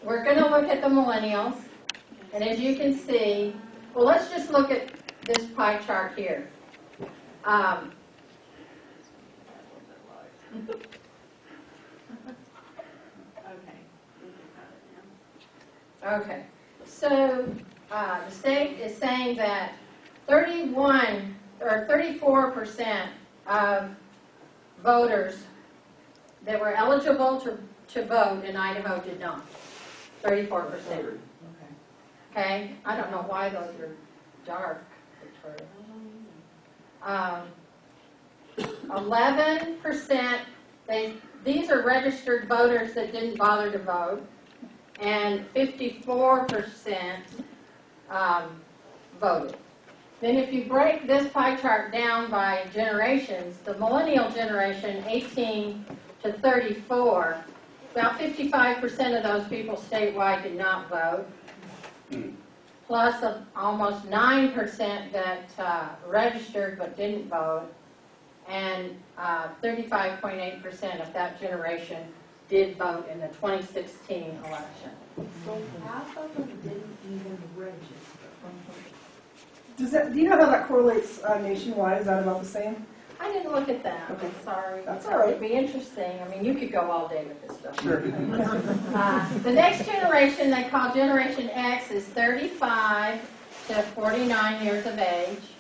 we're going to look at the millennials. And as you can see, well, let's just look at this pie chart here. Okay, so the state is saying that 31 or 34% of voters that were eligible to vote in Idaho did not. 34%. Okay, I don't know why those are dark. 11%, these are registered voters that didn't bother to vote, and 54% voted. Then if you break this pie chart down by generations, the millennial generation, 18 to 34, about 55% of those people statewide did not vote, plus almost 9% that registered but didn't vote, and 35.8% of that generation did vote in the 2016 election. So half of them didn't even register. Do you know how that correlates nationwide? Is that about the same? I didn't look at that. Okay. I'm sorry. That's That all right. would be interesting. I mean, you could go all day with this stuff. Sure. The next generation they call Generation X is 35 to 49 years of age.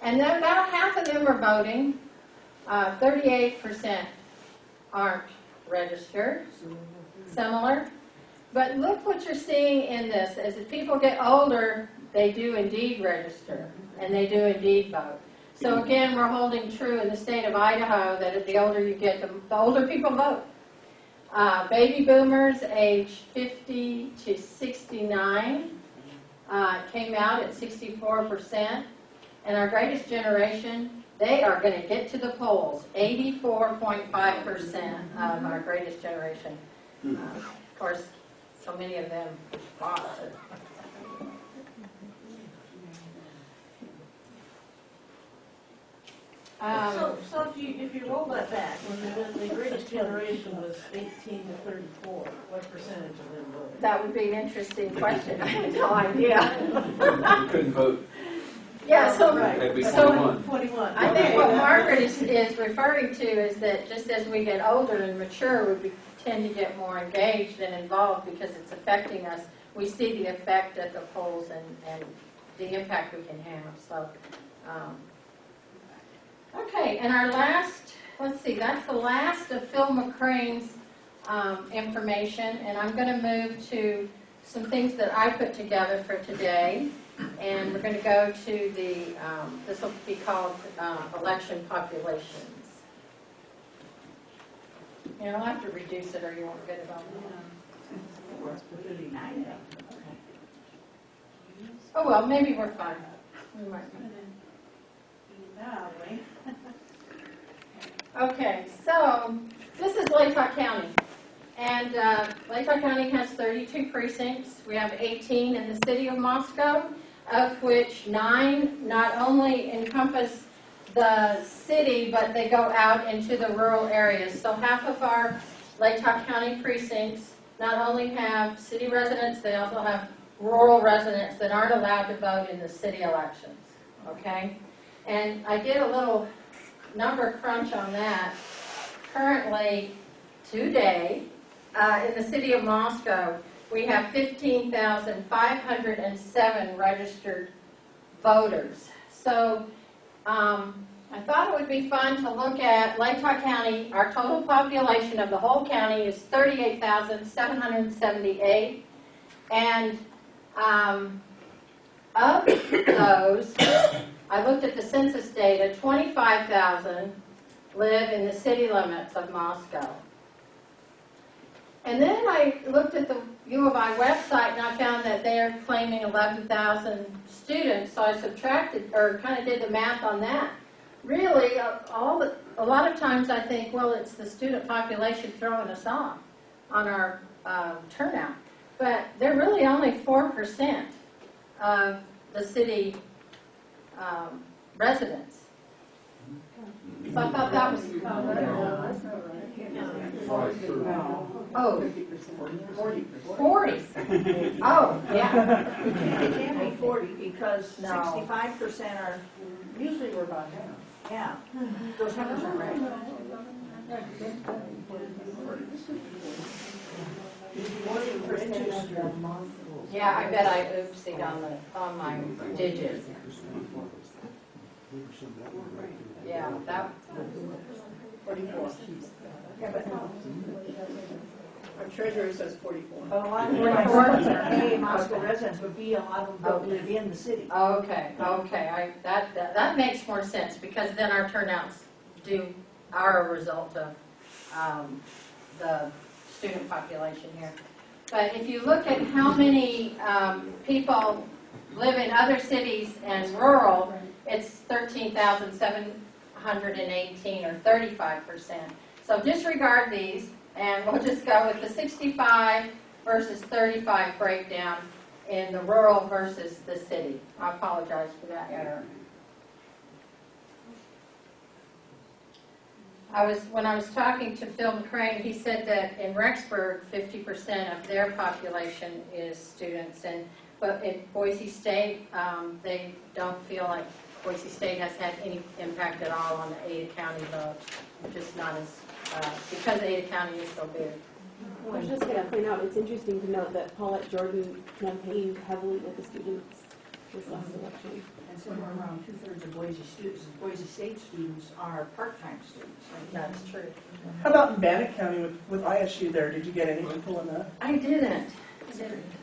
And then about half of them are voting. 38% aren't registered. Similar. But look what you're seeing in this. As people get older, they do indeed register. And they do indeed vote. So again, we're holding true in the state of Idaho that the older you get, the older people vote. Baby boomers age 50 to 69 came out at 64%. And our greatest generation, they are going to get to the polls. 84.5% of our greatest generation. Of course, so many of them fought. So if you roll that back, when the greatest generation was 18 to 34, what percentage of them voted? That would be an interesting question. I have no idea. You couldn't vote. Yeah, so, That'd be so 21. 21. I think what Margaret is referring to is that just as we get older and mature, we tend to get more engaged and involved because it's affecting us. We see the effect at the polls and the impact we can have. So, okay, and our last, let's see, that's the last of Phil McCrane's information, and I'm going to move to some things that I put together for today. And we're going to go to the, this will be called election populations. You know, I'll have to reduce it or you won't get it on. Oh, well, maybe we're fine. We might be. Okay, so this is Latah County. And Latah County has 32 precincts. We have 18 in the city of Moscow, of which 9 not only encompass the city, but they go out into the rural areas. So half of our Latah County precincts not only have city residents, they also have rural residents that aren't allowed to vote in the city elections. Okay? And I did a little number crunch on that. Currently, today, in the city of Moscow, we have 15,507 registered voters. So I thought it would be fun to look at Latah County. Our total population of the whole county is 38,778. And of those, I looked at the census data, 25,000 live in the city limits of Moscow. And then I looked at the U of I website and I found that they're claiming 11,000 students, so I subtracted, or kind of did the math on that. Really, a lot of times I think, well, it's the student population throwing us off on our turnout. But they're really only 4% of the city residents. So I thought that was... Oh, 40. Oh, yeah. It can't be 40 because No. 65% are, Usually we're about half. yeah, those numbers aren't right. Yeah, I bet I oopsied on my digits. Yeah, that, 44. Yeah, but Our treasurer says 44. a lot of my friends are A Moscow residents, but B, a lot of them don't live in the city. okay, that makes more sense, because then our turnouts are a result of the student population here. But if you look at how many people live in other cities and rural, it's 13,718, or 35%. So disregard these, and we'll just go with the 65 versus 35 breakdown in the rural versus the city. I apologize for that error. When I was talking to Phil McCrane, he said that in Rexburg, 50% of their population is students, but at Boise State, they don't feel like Boise State has had any impact at all on the Ada County vote, just not as, because Ada County is so big. I was just going to point out, it's interesting to note that Paulette Jordan campaigned heavily with the students this last election. And somewhere around 2/3 of Boise State students are part-time students. That's true. How about in Bannock County with ISU there? Did you get any info on that? I didn't.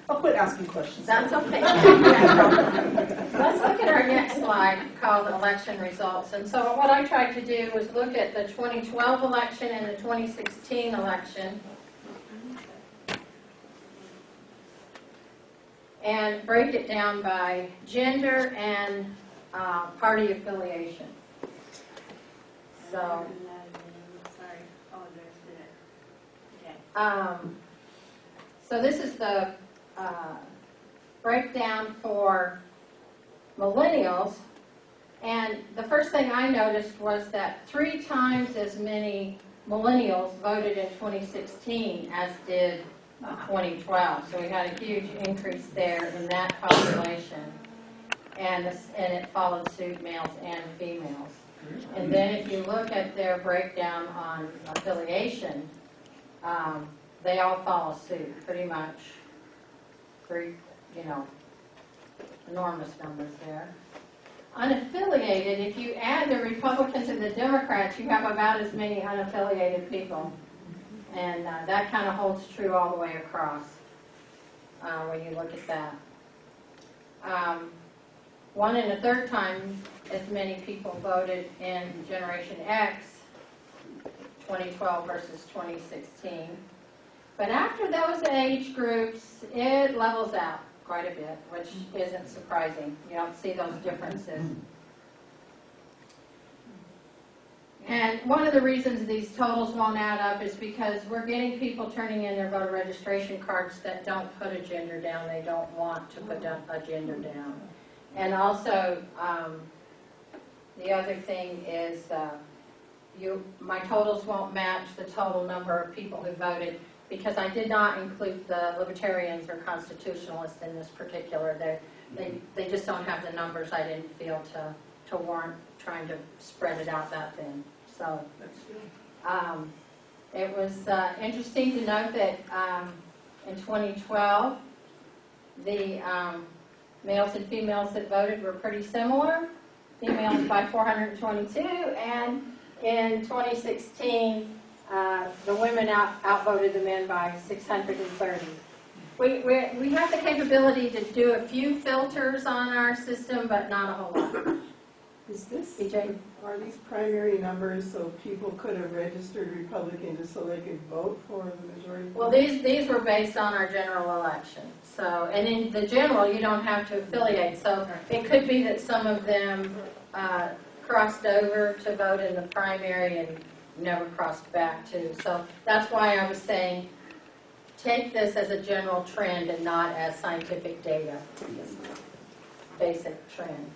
I'll quit asking questions. That's okay. Let's look at our next slide called election results. And so what I tried to do was look at the 2012 election and the 2016 election and break it down by gender and party affiliation. So, so this is the breakdown for millennials, and the first thing I noticed was that 3 times as many millennials voted in 2016 as did 2012. So we had a huge increase there in that population, and it followed suit males and females. And then if you look at their breakdown on affiliation, they all follow suit, pretty much. Enormous numbers there. Unaffiliated, if you add the Republicans and the Democrats, you have about as many unaffiliated people. And that kind of holds true all the way across when you look at that. 1 1/3 times as many people voted in Generation X, 2012 versus 2016. But after those age groups, it levels out quite a bit, which isn't surprising. You don't see those differences. And one of the reasons these totals won't add up is because we're getting people turning in their voter registration cards that don't put a gender down. They don't want to put a gender down. And also, the other thing is my totals won't match the total number of people who voted, because I did not include the libertarians or constitutionalists in this particular. They just don't have the numbers. I didn't feel to warrant trying to spread it out that thin. So it was interesting to note that in 2012, the males and females that voted were pretty similar. Females by 422, and in 2016, the women outvoted the men by 630. We have the capability to do a few filters on our system, but not a whole lot. Are these primary numbers so people could have registered Republican just so they could vote for the majority? Well, these were based on our general election. So, and in the general, you don't have to affiliate. So it could be that some of them crossed over to vote in the primary and never crossed back to. So that's why I was saying take this as a general trend and not as scientific data, basic trend.